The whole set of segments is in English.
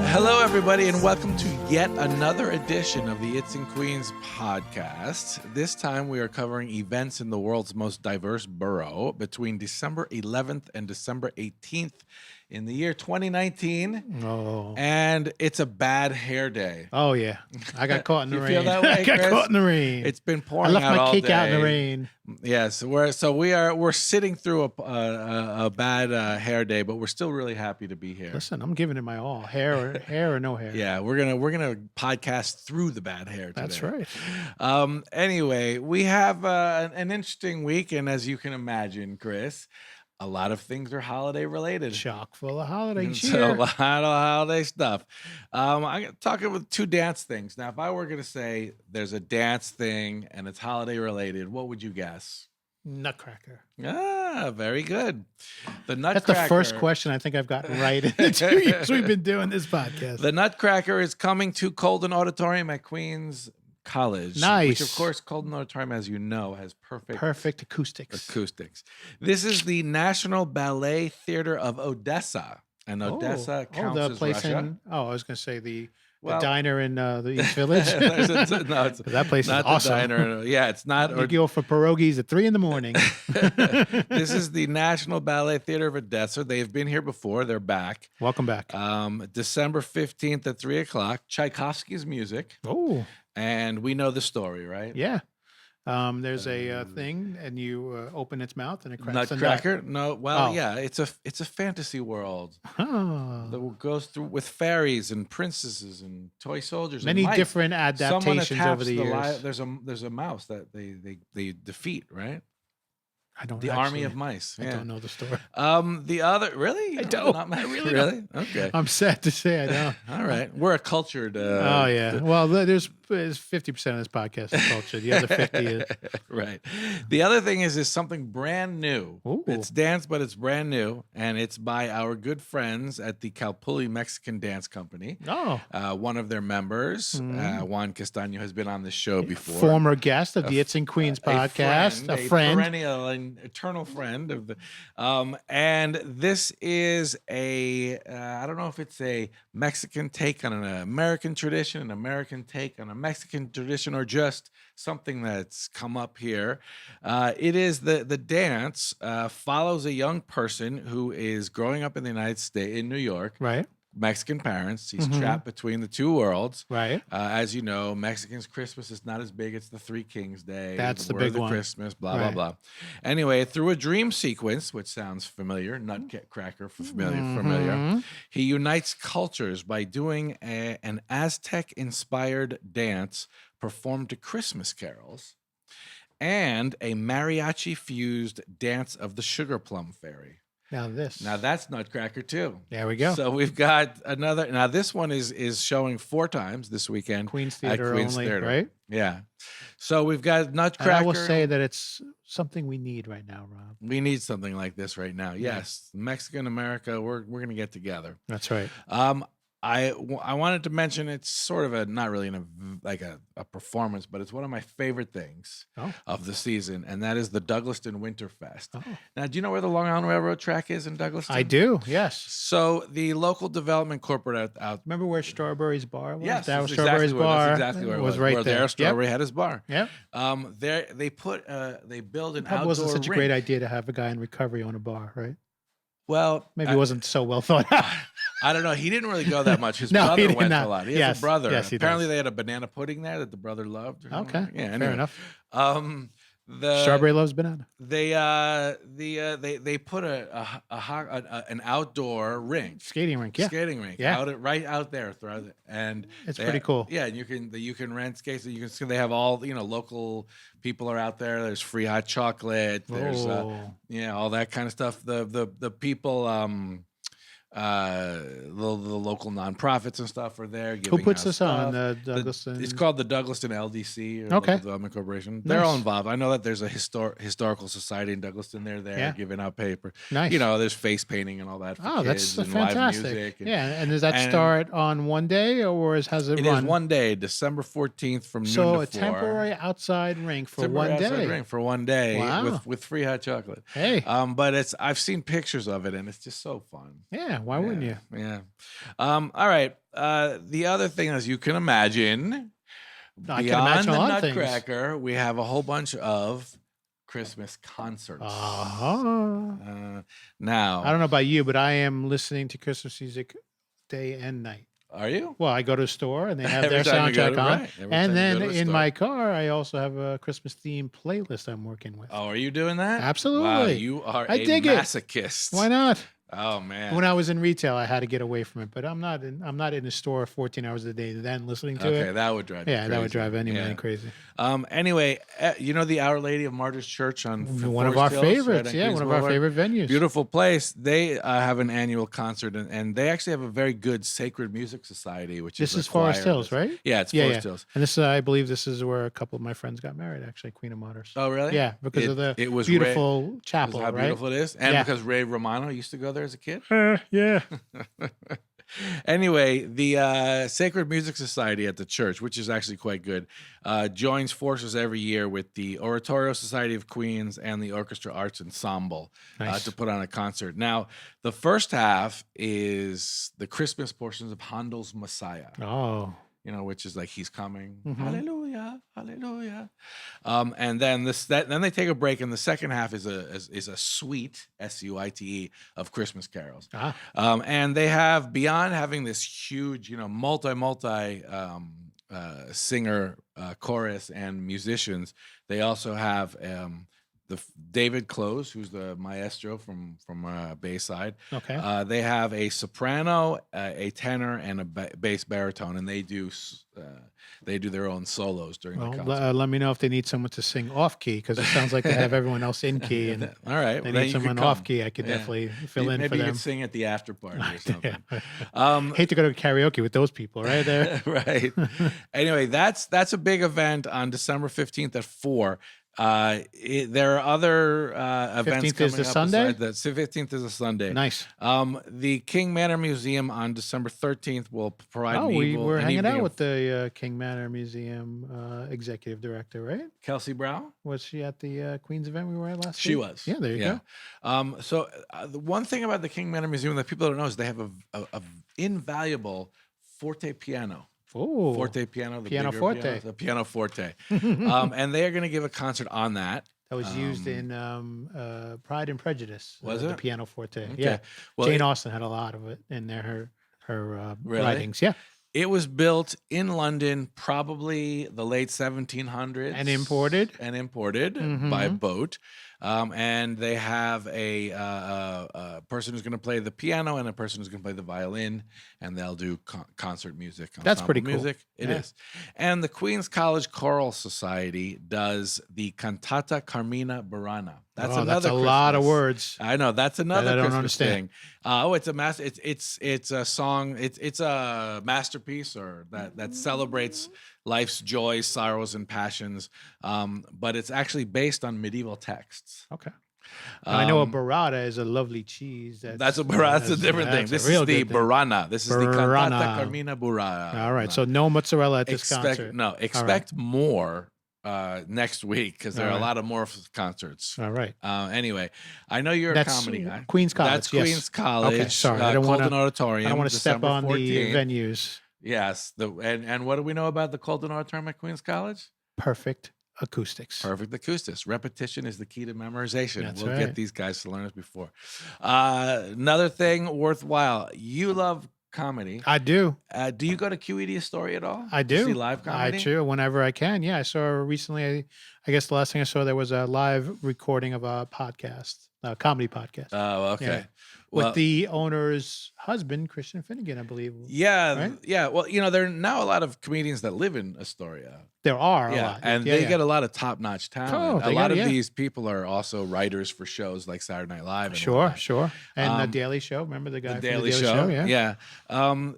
Hello, everybody, and welcome to yet another edition of the It's in Queens podcast. This time we are covering events in the world's most diverse borough between December 11th and December 18th in the year 2019. Oh. And it's a bad hair day. Oh, yeah. I got caught in the You rain. feel that way, I got Chris? caught in the rain. It's been pouring I left out my all cake day. out in the rain. Yes, we're sitting through a bad hair day, but we're still really happy to be here. Listen, I'm giving it my all. Hair or no hair. Yeah, we're gonna podcast through the bad hair today. That's right. Anyway, we have an interesting week, and as you can imagine, Chris, a lot of things are holiday related. Chock full of holiday So a cheer. lot of holiday stuff. I'm talking with two dance things. Now, if I were going to say there's a dance thing and it's holiday related, what would you guess? Nutcracker. Ah, very good. The Nutcracker. That's the first question I think I've gotten right in the 2 years we've been doing this podcast. The Nutcracker is coming to Colden Auditorium at Queens College. Nice. Which, of course, Colden Auditorium, as you know, has perfect acoustics. This is the National Ballet Theater of Odessa. And Odessa counts the as place Russia. I was going to say the diner in the East Village. It's that place is not awesome. The diner. Yeah, it's not. You go for pierogies at 3 a.m. This is the National Ballet Theater of Odessa. They've been here before. They're back. Welcome back. December 15th at 3 o'clock. Tchaikovsky's music. Oh. And we know the story, right? Yeah. There's a thing, and you open its mouth, and it cracks. Nutcracker? No. Well, yeah. It's a fantasy world that goes through with fairies and princesses and toy soldiers. Many and different adaptations over the years. There's a mouse that they defeat, right? I don't. The army of mice. I don't know the story. The other really? I don't. I really don't. Okay. I'm sad to say I don't. All right. We're a cultured. Oh yeah. Well, there's 50% of this podcast is cultured. The other 50 is right. The other thing is something brand new. Ooh. It's dance, but it's brand new, and it's by our good friends at the Calpulli Mexican Dance Company. Oh. One of their members, Juan Castaño, has been on this show before. Former guest of the It's in Queens podcast, a friend, perennial and eternal friend of the. And this is I don't know if it's a Mexican take on an American tradition, an American take on a Mexican tradition, or just something that's come up here. It is the dance follows a young person who is growing up in the United States, in New York. Right. Mexican parents. He's trapped between the two worlds. Right. As you know, Mexicans' Christmas is not as big. It's the Three Kings Day. That's the big one. Christmas, blah, blah. Anyway, through a dream sequence, which sounds familiar, Nutcracker, familiar, he unites cultures by doing an Aztec-inspired dance performed to Christmas carols and a mariachi-fused dance of the Sugar Plum Fairy. Now that's Nutcracker too. There we go. So we've got another. Now this one is showing 4 times this weekend. Queens Theater at Queens only, Theater. right? Yeah. So we've got Nutcracker. And I will say that it's something we need right now, Rob. We need something like this right now. Yes, Mexican America. We're gonna get together. That's right. I wanted to mention it's sort of not really a performance, but it's one of my favorite things of the season, and that is the Douglaston Winterfest. Oh. Now, do you know where the Long Island Railroad track is in Douglaston? I do, yes. So the local development corporate out remember where Strawberry's Bar was? Yes, that was Strawberry's Bar. That's exactly where it was. Right there. Strawberry had his bar. Yeah. They build an outdoor. It wasn't such rink. a great idea to have a guy in recovery own a bar, right? Well, maybe it wasn't so well thought out. I don't know. He didn't really go that much. His brother went a lot. He has a brother. Yes, apparently they had a banana pudding there that the brother loved. Okay. Yeah. Anyway. Fair enough. The Strawberry loves banana. They put an outdoor rink, skating rink, right out there, and it's pretty cool. Yeah, and you can rent skates. You can see they have all local people are out there. There's free hot chocolate. There's all that kind of stuff. The people. The local nonprofits and stuff are there. Who puts this stuff. on? Douglaston. It's called the Douglaston LDC, or okay. Local Development Corporation. They're all involved. I know that there's a historical society in Douglaston. They're there giving out paper. Nice. There's face painting and all that. For kids that's and fantastic. Live music And does that start on one day, or has it run? It is one day, December 14th from noon to 4. So a temporary outside rink for one day. Wow. with free hot chocolate. Hey. But I've seen pictures of it and it's just so fun. Yeah. Why wouldn't you? Yeah. All right. The other thing, as you can imagine, I can beyond imagine a the lot of things. Nutcracker, we have a whole bunch of Christmas concerts. Now, I don't know about you, but I am listening to Christmas music day and night. are you? Well, I go to a store and they have Every their time you go soundtrack to- on. right. Every time And you then go to a in store. my car, I also have a Christmas themed playlist I'm working with. Oh, are you doing that? Absolutely. Wow, you are I a dig it. masochist. Why not? Oh man. When I was in retail, I had to get away from it, but I'm not in the store 14 hours a day then listening to Okay, it. that would drive you Yeah, that would crazy. drive anybody Yeah. crazy. Anyway, you know the Our Lady of Martyrs Church on One of Forest our Hills, right favorites. on Yeah, Queens one of our Boulevard? favorite venues. Beautiful place. They have an annual concert, and they actually have a very good sacred music society, which This is is Forest Hills, right? Yeah, it's Yeah, Forest yeah. Hills. And this, I believe, this is where a couple of my friends got married. Actually, Queen of Martyrs. Oh, really? Yeah, because of the it was beautiful chapel, Because how right? beautiful it is, and Yeah. because Ray Romano used to go there as a kid. Yeah. Anyway, the Sacred Music Society at the church, which is actually quite good, joins forces every year with the Oratorio Society of Queens and the Orchestra Arts Ensemble Nice. to put on a concert. Now, the first half is the Christmas portions of Handel's Messiah. Oh. You know, which is like He's Coming, Mhm. Hallelujah, Hallelujah, and then then they take a break, and the second half is a suite, SUITE, of Christmas carols. Ah. And they have, beyond having this huge, multi singer chorus and musicians, they also have David Close, who's the maestro from Bayside. Okay. They have a soprano, a tenor, and a bass baritone, and they do their own solos during the Well, concert. let me know if they need someone to sing off key, because it sounds like they have everyone else in key, and All right, they well, then need you could someone come. off key. I could Yeah. definitely fill in Maybe for you them. could sing at the after party or something. Yeah. Hate to go to karaoke with those people right there. Right. Anyway, that's a big event on December 15th at 4. There are other events 15th coming is the up. Sunday? The 15th is a Sunday. Nice. The King Manor Museum on December 13th will provide Oh, an we evening were hanging out of with the King Manor Museum executive director, right? Kelsey Brown. Was she at the Queens event we were at last She week? was. Yeah, there you go. So the one thing about the King Manor Museum that people don't know is they have a invaluable forte piano. Oh, Forte piano, the Piano bigger forte. piano, the piano forte. And they are going to give a concert on that. that was used in Pride and Prejudice. Was The it? piano forte. Okay. Yeah. Well, Jane Austen had a lot of it in her Really? writings. Yeah. it was built in London, probably the late 1700s, And imported. by boat. And they have a person who's going to play the piano and a person who's going to play the violin, and they'll do concert music. That's pretty ensemble cool. music. It Yeah. is. And the Queens College Choral Society does the Cantata Carmina Burana. That's Oh, another that's a lot of Christmas- words. I know that's another I don't Christmas understand. thing. It's a song. It's a masterpiece, or that celebrates life's joys, sorrows, and passions. But it's actually based on medieval texts. Okay. And I know a Um, burrata is a lovely cheese. That's a burrata. That's a different thing. that's a This real is the good thing. Burana. This is the Cantata Burana. Carmina Burana. All right. So no mozzarella at this concert. Expect more next week, because there are All a right. lot of more concerts. All right. Anyway, I know you're That's a comedy guy. Queens College. That's yes. Queens College. Okay, sorry. I don't Colton wanna- Auditorium. I don't want to step December on 14th. the venues. Yes. And what do we know about the Colton Auditorium at Queens College? Perfect acoustics. Perfect acoustics. Repetition is the key to memorization. That's we'll right. get these guys to learn this before. Another thing worthwhile. You love comedy. I do. Do you go to QED Astoria at all? I To do. see live comedy? I do whenever I can. Yeah, I saw recently. I guess the last thing I saw there was a live recording of a podcast, a comedy podcast, Oh, okay. Yeah. Well, with the owner's husband, Christian Finnegan, I believe. yeah, right? yeah. Well, there are now a lot of comedians that live in Astoria. There are a Yeah, lot, and yeah, they yeah. get a lot of top-notch talent. Oh, A they lot get it, of yeah. these people are also writers for shows like Saturday Night Live. And Sure, whatnot. sure. And the Um, Daily Show. Remember the guy The from Daily the Daily Show. Yeah.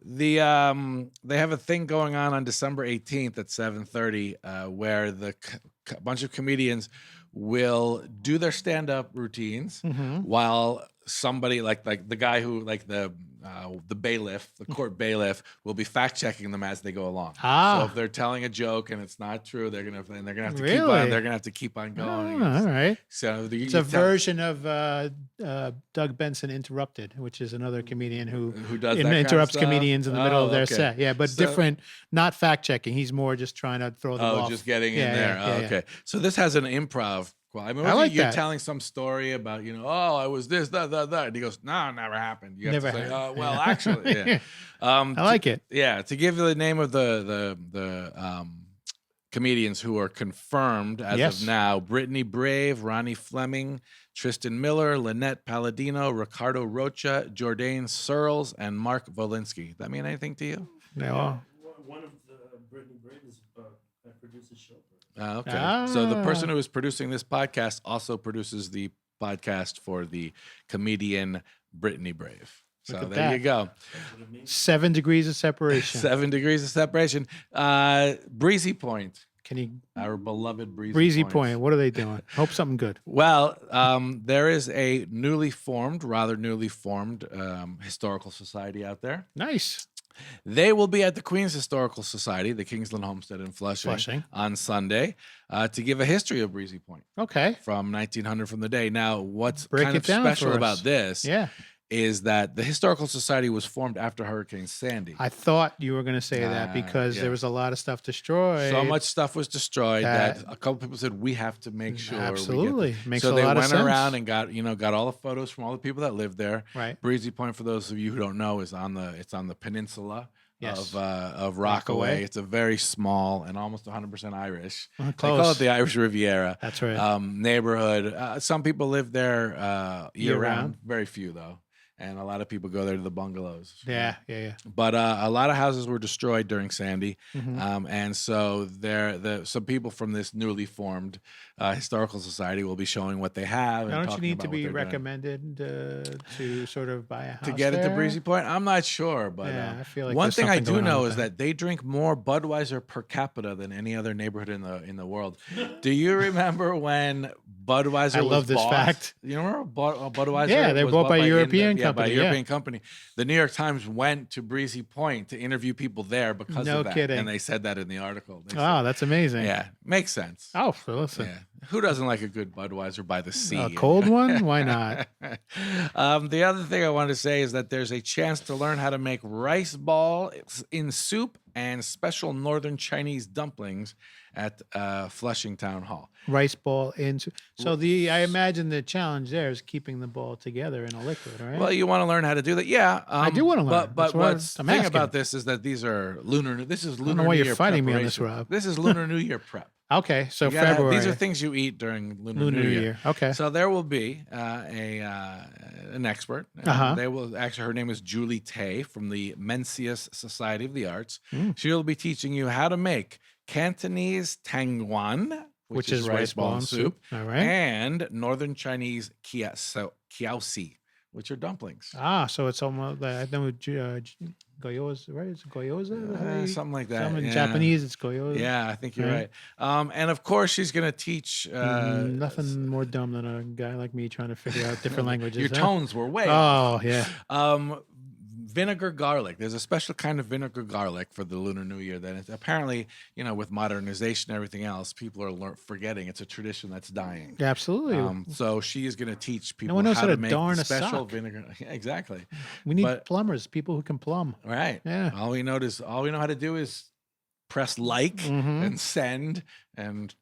They have a thing going on December 18th at 7:30, where a bunch of comedians will do their stand-up routines Mhm. while somebody like the guy who the bailiff, the court bailiff, will be fact checking them as they go along. So if they're telling a joke and it's not true, they're gonna have to keep on. They're gonna have to keep on going. All right. So It's a version of Doug Benson Interrupted, which is another comedian who does that kind of interrupts stuff? comedians in the middle of their Okay. set. Yeah, but different, not fact checking. He's more just trying to throw them off. Just getting in there. Okay. So this has an improv. I mean, like you're that. telling some story about, I was this, that. And he goes, no, never happened. You have Never to say, happened. well, actually, yeah. I like it. Yeah. To give you the name of the comedians who are confirmed as of now: Brittany Brave, Ronnie Fleming, Tristan Miller, Lynette Palladino, Ricardo Rocha, Jordan Searles, and Mark Volinsky. That mean anything to you? No. One of the Brittany Brave is I produce a show. Okay. So the person who is producing this podcast also produces the podcast for the comedian Brittany Brave. So there you go. 7 degrees of separation. 7 degrees of separation. Breezy Point. Can you? Our beloved Breezy Point. What are they doing? Hope something good. Well, there is a rather newly formed historical society out there. Nice. They will be at the Queens Historical Society, the Kingsland Homestead in Flushing. On Sunday to give a history of Breezy Point. Okay. From 1900 from the day. Now, what's Break kind it of down special for us. about this is that the Historical Society was formed after Hurricane Sandy. I thought you were going to say that because there was a lot of stuff destroyed. So much stuff was destroyed that a couple people said we have to make sure. Absolutely. Makes so a they lot of went sense. around and got all the photos from all the people that lived there. Right. Breezy Point, for those of you who don't know, is on the peninsula. Yes. Of Rockaway. It's a very small and almost 100% Irish. Close. They call it the Irish Riviera. That's right. Neighborhood. Some people live there year round. Round. Very few though. And a lot of people go there to the bungalows. Yeah. But a lot of houses were destroyed during Sandy, Mm-hmm. and so some people from this newly formed historical society will be showing what they have. Don't and you need about to what be they're doing. recommended to sort of buy a house To get there? into Breezy Point? I'm not sure, but I feel like one there's thing I something do going on know with is that they drink more Budweiser per capita than any other neighborhood in the world. Do you remember when Budweiser I was love this bought? fact. You remember Budweiser? Yeah, they were was bought by a by European company. By a European company. The New York Times went to Breezy Point to interview people there because No of that. kidding. And they said that in the article. They Oh, said, that's amazing. yeah, makes sense. Oh, so listen. Yeah. Who doesn't like a good Budweiser by the sea? A cold one? Why not? The other thing I wanted to say is that there's a chance to learn how to make rice ball in soup and special northern Chinese dumplings at Flushing Town Hall. Rice ball into. So I imagine the challenge there is keeping the ball together in a liquid, right? Well, you want to learn how to do that, yeah. I do want to learn. But That's what what's the I'm thing asking. about this is that these are lunar. This is lunar. know why New you're Year fighting me on this, preparation. Rob. This is Lunar New Year prep. Okay, so You gotta have- February. These are things you eat during Lunar New Year. Okay. So there will be an expert. They will actually. Her name is Julie Tay from the Mencius Society of the Arts. She will be teaching you how to make Cantonese tangwan, which is rice ball and soup, All right. and Northern Chinese kiaosi, which are dumplings. So it's almost like I know gyoza, right? It's gyoza. Something like that. In yeah. Japanese, it's gyoza. Yeah, I think you're right. And of course, she's going to teach. Nothing more dumb than a guy like me trying to figure out different languages. Your huh? tones were way off. Oh yeah. Vinegar garlic. There's a special kind of vinegar garlic for the Lunar New Year that is apparently, with modernization and everything else, people are forgetting. It's a tradition that's dying. Absolutely. So she is going to teach people one knows how how to to make darn the a special sock. vinegar. Yeah, exactly. We need but- plumbers, people who can plumb. Right. Yeah. All we know how to do is press like Mhm. and send and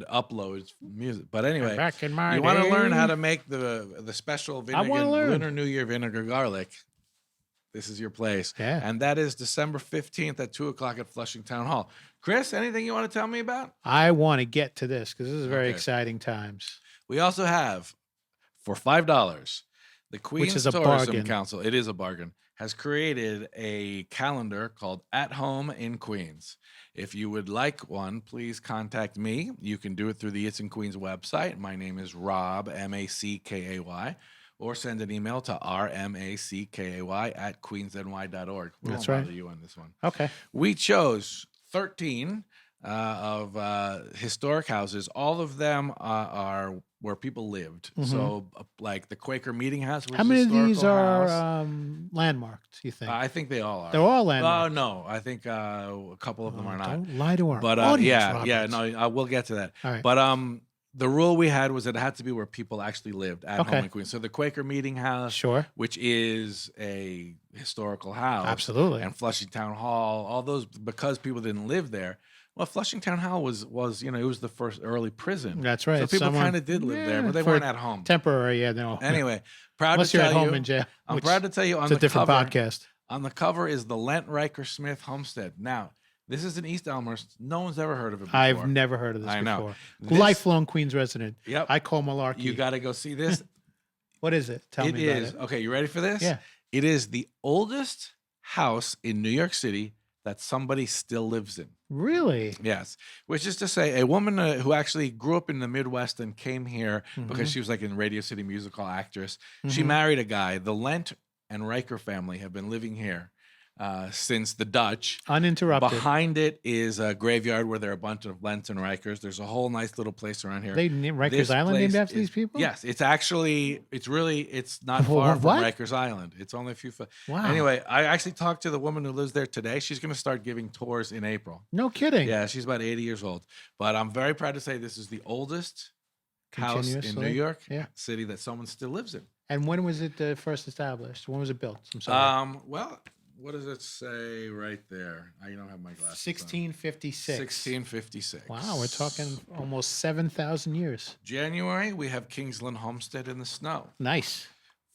upload music. But anyway, Back in my you want to learn day. how to make the special wanna learn. Lunar New Year vinegar garlic. This is your place. Yeah. And that is December 15th at 2:00 at Flushing Town Hall. Chris, anything you want to tell me about? I want to get to this because this is very Okay. exciting times. We also have, for $5, the Queens is a Tourism bargain. Council, it is a bargain, has created a calendar called At Home in Queens. If you would like one, please contact me. You can do it through the It's in Queens website. My name is Rob, Mackay, or send an email to rmackay@queensny.org. We That's won't right. bother you on this one. Okay. We chose 13 of historic houses. All of them are where people lived. So like the Quaker Meeting House. Which How is a many of these historical are house. landmarked, you think? I think they all are. They're all landmarked. Oh no, I think a couple of them are not. Don't lie to our But audience, yeah, Robert. no, we'll get to that. All right. But the rule we had was that it had to be where people actually lived at Okay. home in Queens. So the Quaker Meeting House, Sure. which is a historical house, Absolutely. and Flushing Town Hall, all those because people didn't live there. Well, Flushing Town Hall was it was the first early prison. That's right. So people Someone- kind of did live there, but they for weren't at home. Temporary, yeah, no. Anyway, proud Unless to you're tell at home you, in jail. I'm which proud to tell you on It's a the different cover. podcast. On the cover is the Lent Riker Smith homestead. Now, this is in East Elmhurst. No one's ever heard of it before. I've never heard of this I know. before. This- Lifelong Queens resident. Yep. I call malarkey. You got to go see this. What is it? Tell It me about is. it. Okay, you ready for this? Yeah. It is the oldest house in New York City that somebody still lives in. Really? Yes. Which is to say, a woman who actually grew up in the Midwest and came here because she was like a Radio City musical actress. She married a guy. The Lent and Riker family have been living here since the Dutch. Uninterrupted. Behind it is a graveyard where there are a bunch of Lents and Rikers. There's a whole nice little place around here. They named Rikers This Island named place after these people? Yes, it's actually, it's not Wha- far from what? Rikers Island. It's only a few. Wow. Anyway, I actually talked to the woman who lives there today. She's going to start giving tours in April. No kidding. Yeah, she's about 80 years old. But I'm very proud to say this is the oldest house in New Continuously? York Yeah. City that someone still lives in. And when was it first established? When was it built? I'm sorry. Well, what does it say right there? I don't have my glasses. 1656. 1656. Wow, we're talking almost 7,000 years. January, we have Kingsland Homestead in the snow. Nice.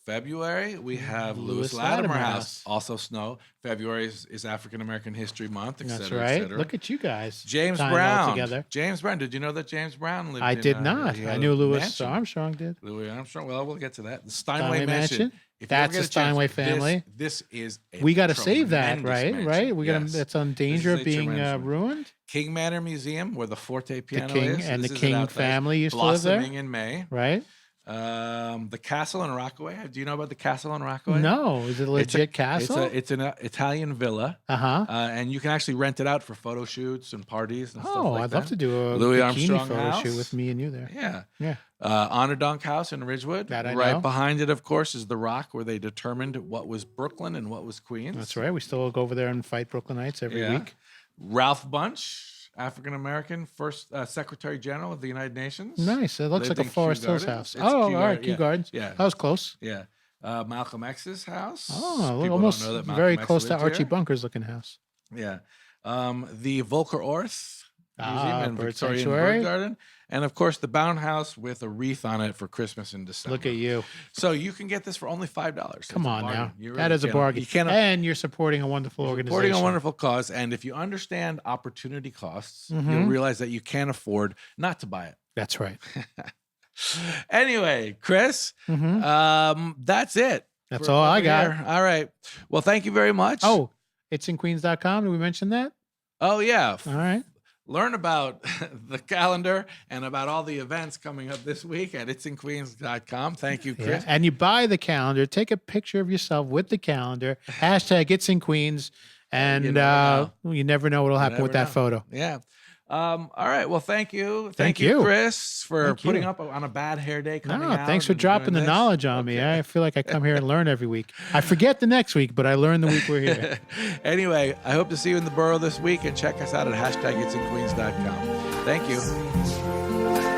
February, we have Lewis Lewis Latimer Latimer House, House. also snow. February is African American History Month, et That's cetera, et right. cetera. Look at you guys. James tying it all Brown. together. James Brown. Did you know that James Brown lived I in, did not. he I had knew a Louis mansion. Armstrong did. Louis Armstrong. Well, we'll get to that. The Steinway Steinway Mansion. Mansion? If you ever That's get the a chance, Steinway family. This is a We got to save that, tremendous right? mansion. Right? We got Yes. to. That's on danger is of a being tremendous one. ruined. King Manor Museum, where the forte piano King is. and This the is King out there. family used to live there? Blossoming in May. Right? The castle in Rockaway. Do you know about the castle in Rockaway? No, is it a legit castle? It's an Italian villa, Uh-huh. and you can actually rent it out for photo shoots and parties and stuff Oh, like I'd that. love to do a Louis bikini Armstrong photo House. shoot with me and you there. Yeah. Yeah. Honor Dunk House in Ridgewood. That I right know. behind it, of course, is the Rock where they determined what was Brooklyn and what was Queens. That's right. We still go over there and fight Brooklynites every Yeah. week. Ralph Bunch, African American, first Secretary General of the United Nations. Nice. It looks Lived like a in Forest Kew Hills Gardens. house. It's Oh, Kew all right. Garden- Kew yeah. Gardens. Yeah. That was close. Yeah. Malcolm X's house. Oh, People almost don't know that Malcolm very X close to lived Archie here. Bunker's looking house. Yeah. The Volker Orth Museum and Bird Victorian Sanctuary. Bird Garden. And of course, the Bound House with a wreath on it for Christmas in December. Look at you. So you can get this for only $5. Come It's a on bargain. now. You That really is a can't- bargain. You can't And you're supporting a wonderful organization. supporting a wonderful cause. And if you understand opportunity costs, you'll Mhm. realize that you can't afford not to buy it. That's right. Anyway, Chris, Mhm. that's it. That's for all I over got. here. All right. Well, thank you very much. Oh, it's in queens.com. Did we mention that? Oh yeah. All right. Learn about the calendar and about all the events coming up this week at itsinqueens.com. Thank you, Yeah. Chris. And you buy the calendar, take a picture of yourself with the calendar, hashtag it's in Queens, and You never you never know what'll happen with never that know. photo. Yeah. All right. Well, thank you. Thank you. Chris, for Thank putting you. up on a bad hair day coming No, out. thanks for and dropping the doing this. knowledge on me. I feel like I come here and learn every week. I forget the next week, but I learn the week we're here. Anyway, I hope to see you in the borough this week and check us out at #itsinqueens.com. Thank you.